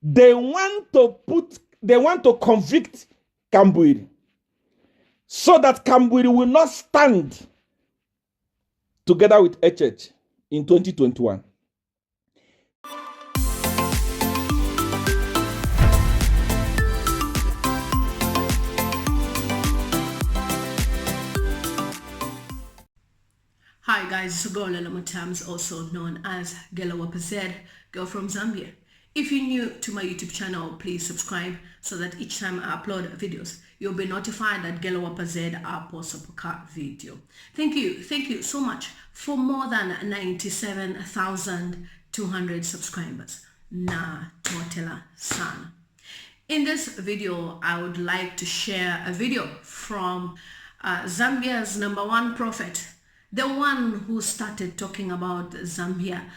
They want to convict Kambwili so that Kambwili will not stand together with HH in 2021. Hi guys, it's Gola Lamatams, also known as Gela Wapazed, girl from Zambia. If you're new to my YouTube channel, please subscribe so that each time I upload videos, you'll be notified that Gela Wapazed I post a video. Thank you so much for more than 97,200 subscribers. Na Twatela Sana. In this video, I would like to share a video from Zambia's #1 prophet, the one who started talking about Zambia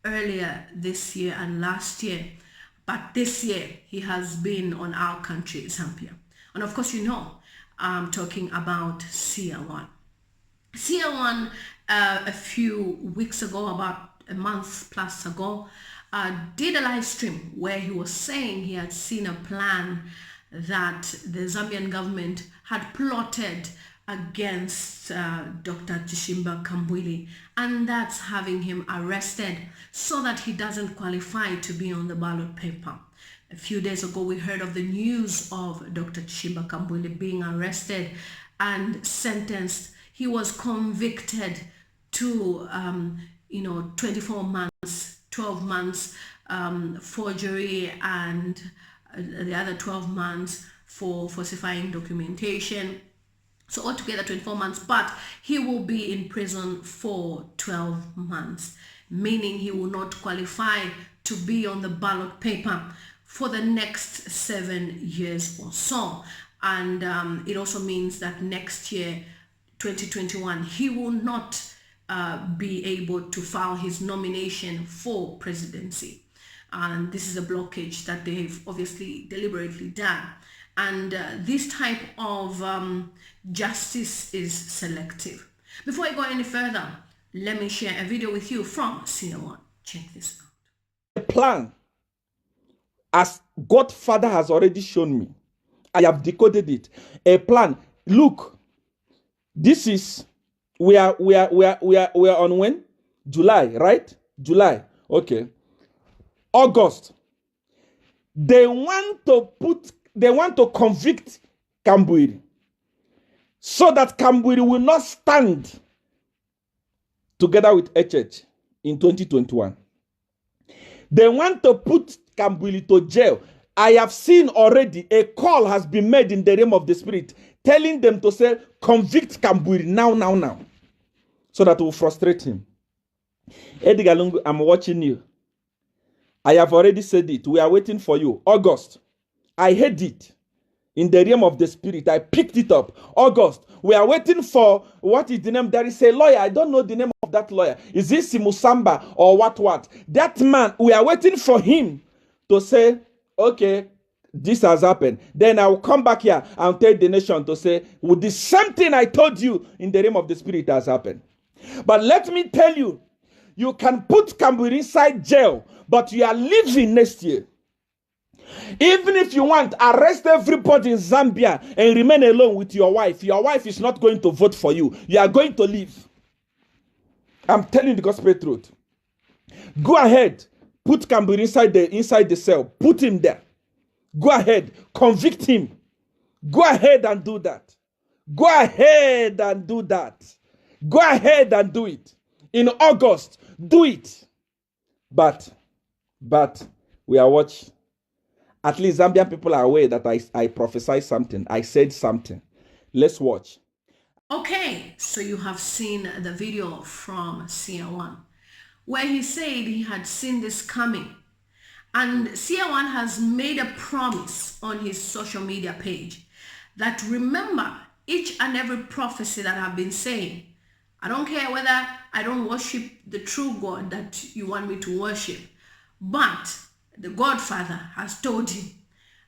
earlier this year and last year. But this year, he has been on our country, Zambia. And of course, you know, I'm talking about Seer. Seer, a few weeks ago, about a month plus ago, did a live stream where he was saying he had seen a plan that the Zambian government had plotted against Dr. Chishimba Kambwili, and that's having him arrested so that he doesn't qualify to be on the ballot paper. A few days ago, we heard of the news of Dr. Chishimba Kambwili being arrested and sentenced. He was convicted to 24 months, 12 months forgery, and the other 12 months for falsifying documentation. So altogether 24 months, but he will be in prison for 12 months, meaning he will not qualify to be on the ballot paper for the next 7 years or so. And it also means that next year, 2021, he will not be able to file his nomination for presidency. And this is a blockage that they've obviously deliberately done. And this type of justice is selective. Before I go any further, let me share a video with you from Seer. Check this out. A plan, as Godfather has already shown me. I have decoded it. A plan. Look, this is we are on when? July, right? July. Okay. August. They want to convict Kambwili so that Kambwili will not stand together with HH in 2021. They want to put Kambwili to jail. I have seen already a call has been made in the realm of the spirit telling them to say, convict Kambwili now, so that will frustrate him. Edgar Lungu, I'm watching you. I have already said it. We are waiting for you. August. I heard it in the realm of the spirit. I picked it up. August. We are waiting for, what is the name? There is a lawyer. I don't know the name of that lawyer. Is it Simusamba or what? That man, we are waiting for him to say, okay, this has happened. Then I will come back here and tell the nation to say, well, the same thing I told you in the realm of the spirit has happened. But let me tell you, you can put Kambwili inside jail, but you are leaving next year. Even if you want, arrest everybody in Zambia and remain alone with your wife. Your wife is not going to vote for you. You are going to leave. I'm telling you the gospel truth. Go ahead. Put Kambwili inside the cell. Put him there. Go ahead. Convict him. Go ahead and do that. Go ahead and do that. Go ahead and do it. In August, do it. But we are watching. At least Zambian people are aware that I prophesied something. I said something. Let's watch. Okay, so you have seen the video from Seer, where he said he had seen this coming. And Seer has made a promise on his social media page that remember each and every prophecy that I've been saying. I don't care whether I don't worship the true God that you want me to worship, but the Godfather has told him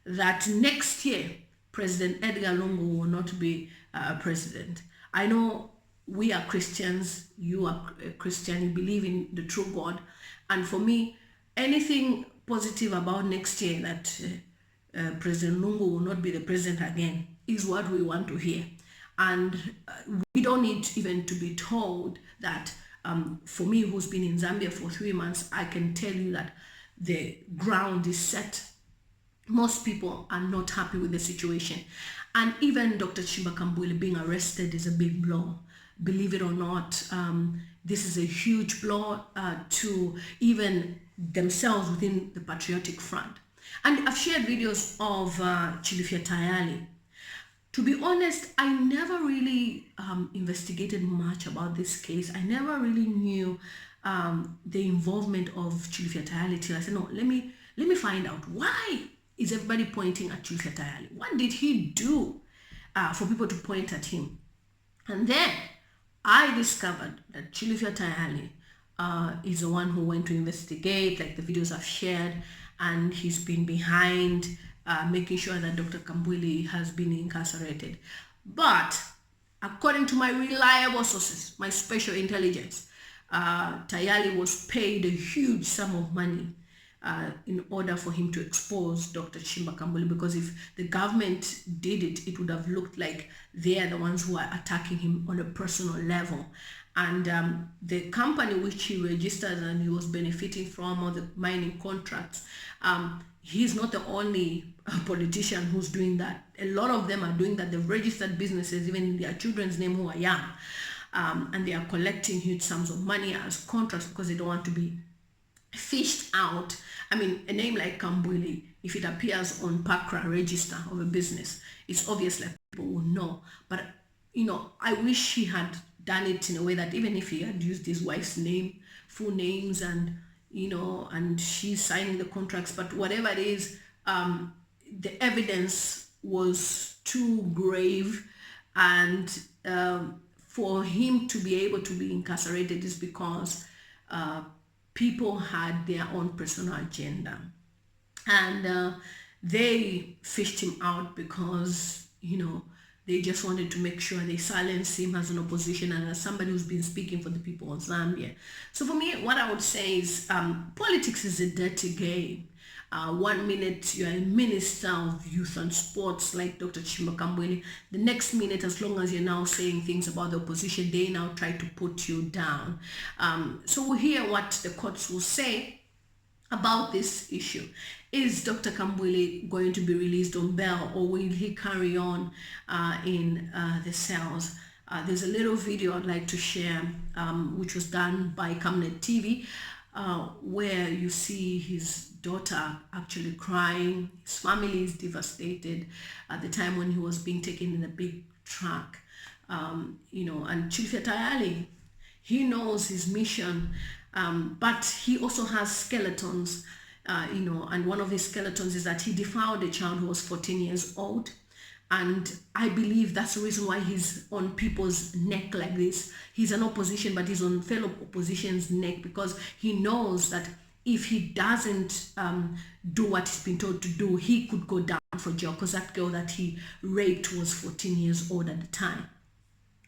that next year, President Edgar Lungu will not be president. I know we are Christians, you are a Christian, you believe in the true God. And for me, anything positive about next year that President Lungu will not be the president again is what we want to hear. And we don't need even to be told that. For me, who's been in Zambia for 3 months, I can tell you that the ground is set. Most people are not happy with the situation. And even Dr. Chishimba Kambwili being arrested is a big blow. Believe it or not, this is a huge blow to even themselves within the Patriotic Front. And I've shared videos of Chilifya Tayali. To be honest, I never really investigated much about this case. I never really knew the involvement of Chilifya Tayali till I said, no, let me find out. Why is everybody pointing at Chilifya Tayali? What did he do for people to point at him? And then I discovered that Chilifya Tayali is the one who went to investigate, like the videos I've shared, and he's been behind making sure that Dr. Kambwili has been incarcerated. But according to my reliable sources, my special intelligence, Tayali was paid a huge sum of money in order for him to expose Dr. Chishimba Kambwili, because if the government did it, it would have looked like they are the ones who are attacking him on a personal level. And the company which he registered and he was benefiting from, all the mining contracts, he's not the only politician who's doing that. A lot of them are doing that. They've registered businesses, even in their children's name who are young. And they are collecting huge sums of money as contracts because they don't want to be fished out. I mean, a name like Kambwili, if it appears on PACRA register of a business, it's obvious that people will know. But, I wish he had done it in a way that even if he had used his wife's name, full names, and and she's signing the contracts, but whatever it is, the evidence was too grave, and for him to be able to be incarcerated is because people had their own personal agenda, and they fished him out because they just wanted to make sure they silence him as an opposition and as somebody who's been speaking for the people of Zambia. So for me, what I would say is politics is a dirty game. 1 minute you're a minister of youth and sports like Dr. Chishimba Kambwili. The next minute, as long as you're now saying things about the opposition, they now try to put you down. So we'll hear what the courts will say about this issue. Is Dr. Kambwili going to be released on bail, or will he carry on in the cells? There's a little video I'd like to share, which was done by Camnet TV, where you see his daughter actually crying. His family is devastated at the time when he was being taken in a big truck. And Chilifya Tayali, he knows his mission, but he also has skeletons, and one of his skeletons is that he defiled a child who was 14 years old. And I believe that's the reason why he's on people's neck like this. He's an opposition, but he's on fellow opposition's neck, because he knows that if he doesn't do what he's been told to do, he could go down for jail, because that girl that he raped was 14 years old at the time.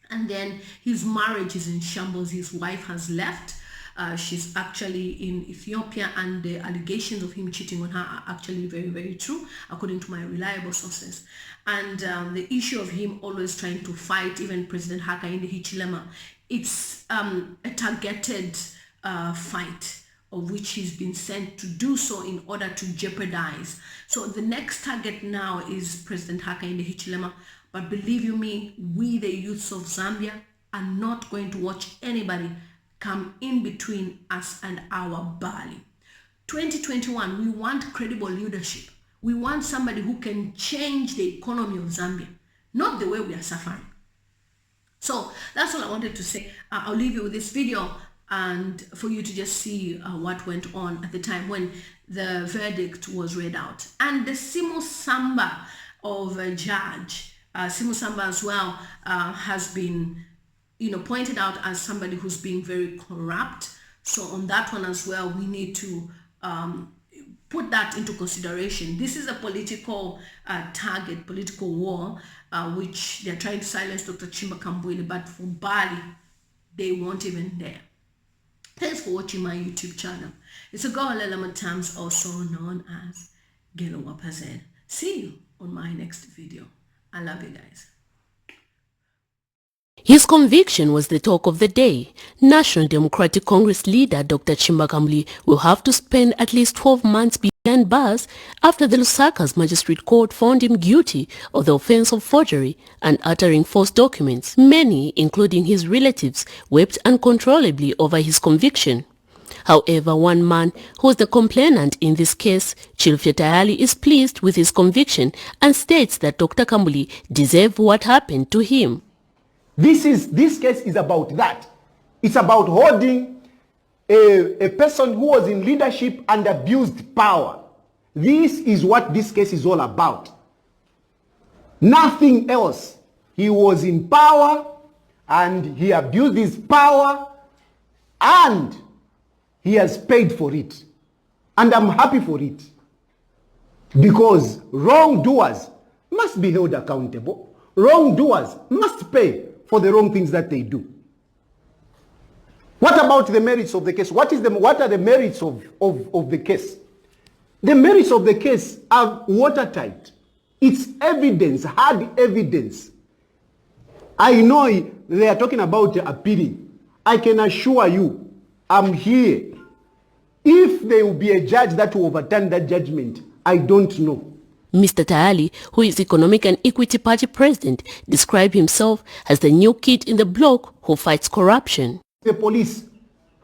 And then his marriage is in shambles. His wife has left. She's actually in Ethiopia, and the allegations of him cheating on her are actually very, very true, according to my reliable sources. And the issue of him always trying to fight even President Hakainde Hichilema, it's a targeted fight, of which he's been sent to do so in order to jeopardize. So the next target now is President Hakainde Hichilema. But believe you me, we the youths of Zambia are not going to watch anybody come in between us and our Bali. 2021, we want credible leadership. We want somebody who can change the economy of Zambia, not the way we are suffering. So that's all I wanted to say. I'll leave you with this video, and for you to just see what went on at the time when the verdict was read out. And the Simo Samba of a judge, Simo Samba as well, has been pointed out as somebody who's being very corrupt. So on that one as well, we need to put that into consideration. This is a political target, political war, which they're trying to silence Dr. Chishimba Kambwili, but for Bali, they won't even dare. Thanks for watching my YouTube channel. It's a girl element times, also known as Gelo Wapazen. See you on my next video. I love you guys. His conviction was the talk of the day. National Democratic Congress leader Dr. Kambwili will have to spend at least 12 months behind bars after the Lusaka's Magistrate Court found him guilty of the offense of forgery and uttering false documents. Many, including his relatives, wept uncontrollably over his conviction. However, one man who is the complainant in this case, Chilufya Tayali, is pleased with his conviction and states that Dr. Kambwili deserved what happened to him. This case is about that. It's about holding a person who was in leadership and abused power. This is what this case is all about. Nothing else. He was in power and he abused his power and he has paid for it. And I'm happy for it. Because wrongdoers must be held accountable. Wrongdoers must pay for the wrong things that they do. What about the merits of the case? What are the merits of the case? The merits of the case are watertight. It's evidence, hard evidence. I know they are talking about appealing. I can assure you, I'm here. If there will be a judge that will overturn that judgment, I don't know. Mr. Tayali, who is Economic and Equity Party president, described himself as the new kid in the block who fights corruption. The police.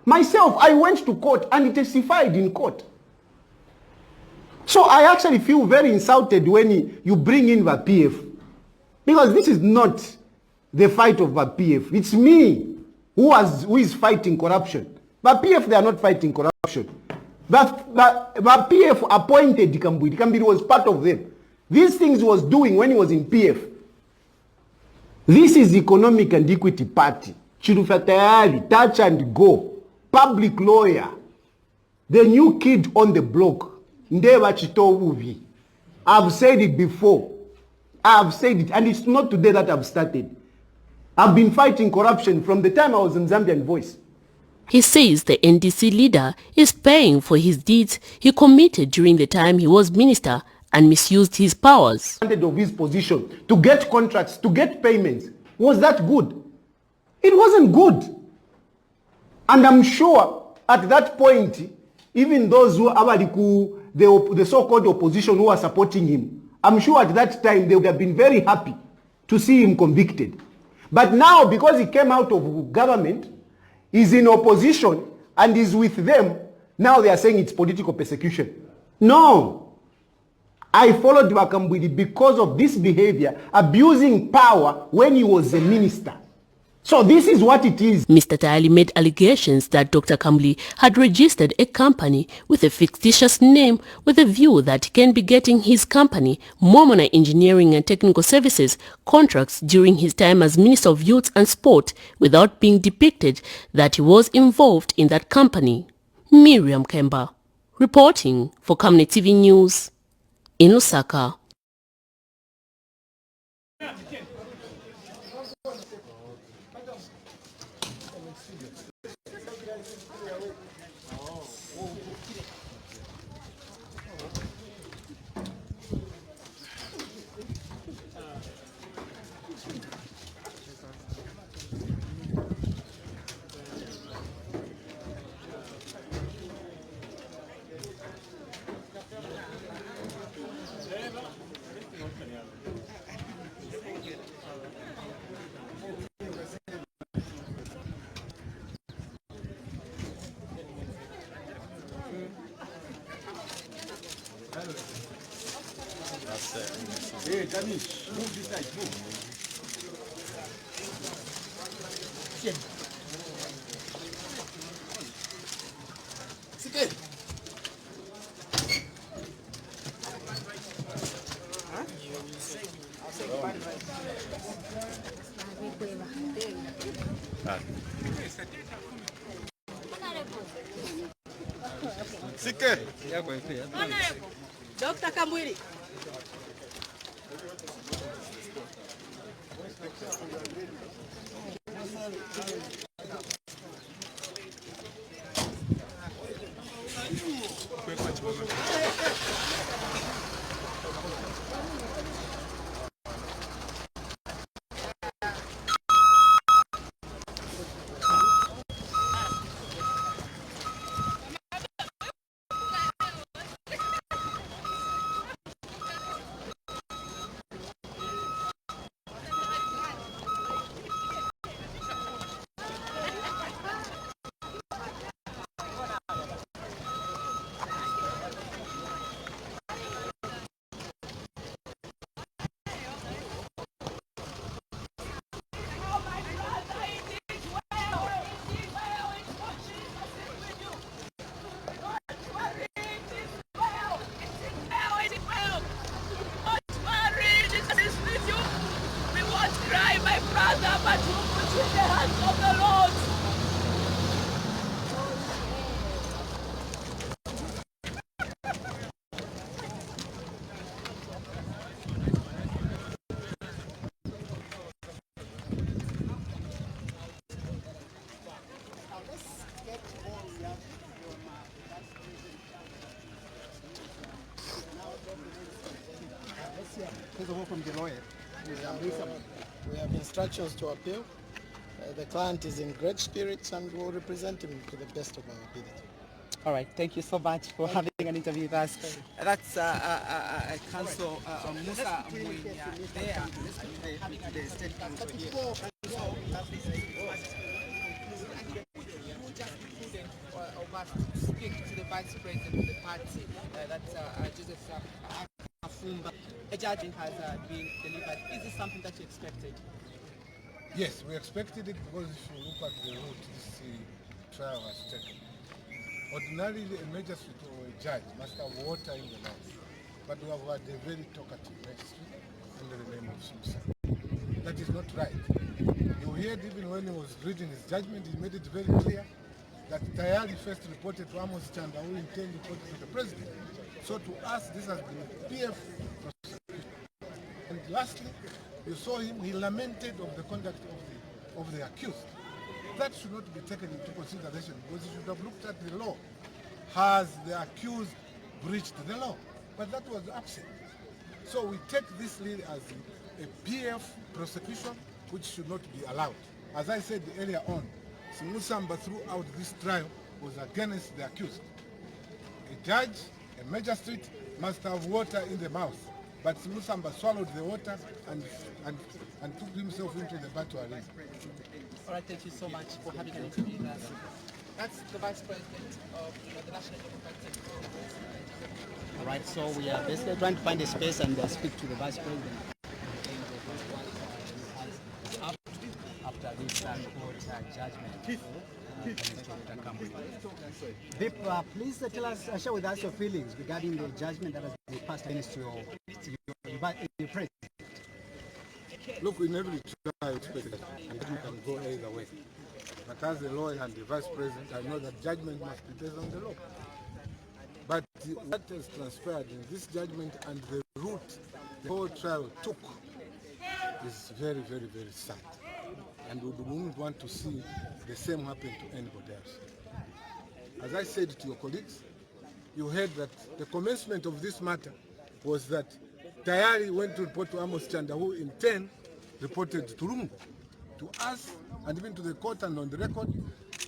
Myself, I went to court and testified in court. So I actually feel very insulted when you bring in the PF. Because this is not the fight of the PF. It's me who is fighting corruption. The PF, they are not fighting corruption. But PF appointed Kambwili. Kambwili was part of them. These things he was doing when he was in PF. This is Economic and Equity Party. Chilufya Tayali, touch and go. Public lawyer. The new kid on the block. Ndeba Chitovuvi. I've said it before. I've said it. And it's not today that I've started. I've been fighting corruption from the time I was in Zambian Voice. He says the NDC leader is paying for his deeds he committed during the time he was minister and misused his powers. Of his position to get contracts, to get payments. Was that good? It wasn't good. And I'm sure at that point, even those who are the so-called opposition who are supporting him, I'm sure at that time they would have been very happy to see him convicted. But now, because he came out of government, he's in opposition and is with them, now they are saying it's political persecution. No. I followed Kambwili because of this behavior, abusing power when he was a minister. So this is what it is. Mr. Tayali made allegations that Dr. Kambwili had registered a company with a fictitious name with a view that he can be getting his company, Momona Engineering and Technical Services, contracts during his time as Minister of Youth and Sport without being depicted that he was involved in that company. Miriam Kemba, reporting for Kamne TV News in Lusaka. Hey, Danish, move this side, move. Sit in. Sike. Honorable Dr. Kambwili. First of all, from the lawyer, we have instructions to appeal. The client is in great spirits and we'll represent him to the best of our ability. All right, thank you so much for having an interview with us. That's Council Musa Mwinya there, having the state council here. Of us to speak to the vice president of the party, that's Joseph Afumba. A judgment has been delivered. Is this something that you expected? Yes, we expected it because if you look at the route this trial has taken, ordinarily a magistrate or a judge must have water in the mouth, but we have had a very talkative magistrate under the name of Susan. That is not right. You heard even when he was reading his judgment, he made it very clear that Tayari first reported to Amos Chanda, who in turn reported to the president. So to us, this has been a PF prosecution. And lastly, you saw him, he lamented of the conduct of the accused. That should not be taken into consideration because he should have looked at the law. Has the accused breached the law? But that was absent. So we take this lead as a PF prosecution, which should not be allowed. As I said earlier on, Simusamba throughout this trial was against the accused. A judge, a magistrate must have water in the mouth, but Simusamba swallowed the water and took himself into the battle arena. All right, thank you so much for having an interview with us. That's the Vice President of the National Democratic Congress. All right, so we are basically trying to find a space and speak to the Vice President. After this court judgment. Vip, please tell us, share with us your feelings regarding the judgment that has been passed against your president. Look, in every trial, and you can go either way. But as a lawyer and the vice president, I know that judgment must be based on the law. But what has transpired in this judgment and the route the whole trial took is very, very, very sad. And we wouldn't want to see the same happen to anybody else. As I said to your colleagues, you heard that the commencement of this matter was that Tayari went to report to Amos Chanda, who in turn reported to Rungu. To us, and even to the court and on the record,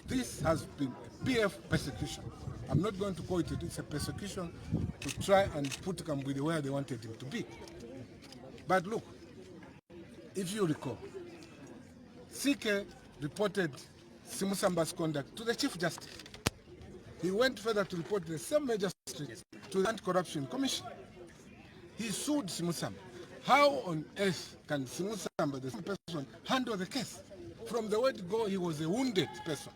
this has been a PF persecution. I'm not going to call it, it's a persecution to try and put Kambwili where they wanted him to be. But look, if you recall, Seer reported Simusamba's conduct to the Chief Justice. He went further to report the same magistrate to the Anti-Corruption Commission. He sued Simusamba. How on earth can Simusamba, the same person, handle the case? From the word go, he was a wounded person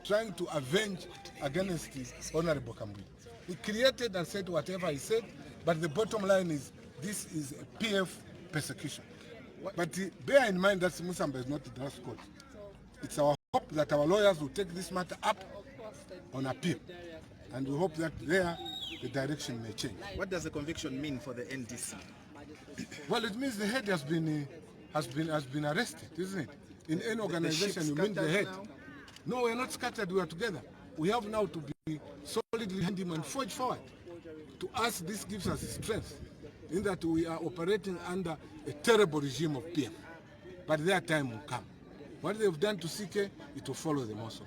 trying to avenge against his Honorable Kambwili. He created and said whatever he said, but the bottom line is this is a PF persecution. But bear in mind that Simusamba is not the last court. It's our hope that our lawyers will take this matter up on appeal. And we hope that there the direction may change. What does the conviction mean for the NDC? Well, it means the head has been arrested, isn't it? In any organization, you mean the head. Now? No, we are not scattered, we are together. We have now to be solidly behind him and forge forward. To us, this gives us strength in that we are operating under a terrible regime of PF. But their time will come. What they've done to CK, it will follow them also.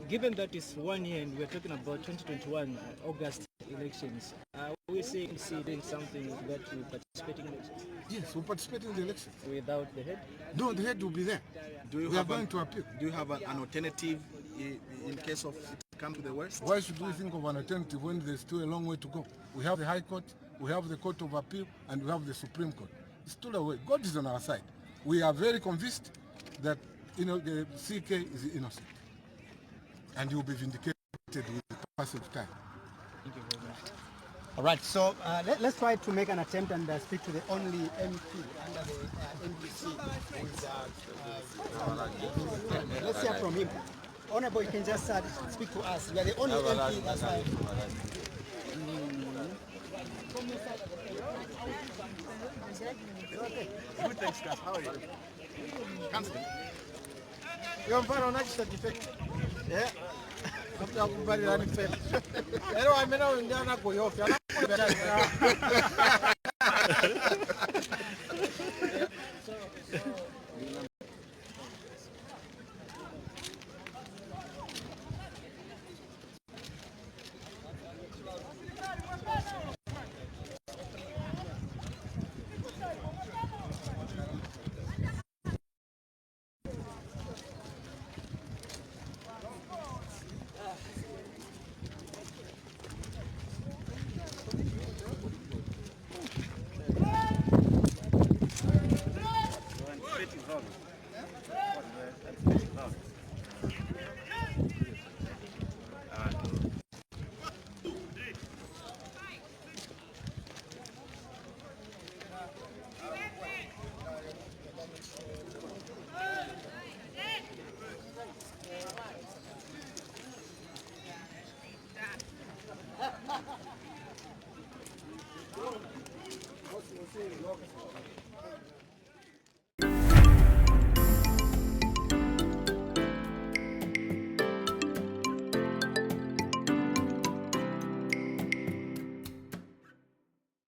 Given that it's 1 year and we're talking about 2021 August elections, are we seeing doing something with regard to participating in elections? Yes, we'll participate in the elections. Without the head? No, the head will be there. We are going to appeal. Do you have an alternative in case of it come to the worst? Why should we think of an alternative when there's still a long way to go? We have the High Court, we have the Court of Appeal, and we have the Supreme Court. It's still a way. God is on our side. We are very convinced that the CK is innocent, and he will be vindicated with the passage of time. Thank you very much. All right, so let's try to make an attempt and speak to the only MP under the NDC. Let's hear from him. Honorable, you can just speak to us. You are the only MP, that's why. Good, thanks, guys. How are you? Councillor. You're fine on that certificate. Yeah. After everybody running fail. Hello, I'm going to go off.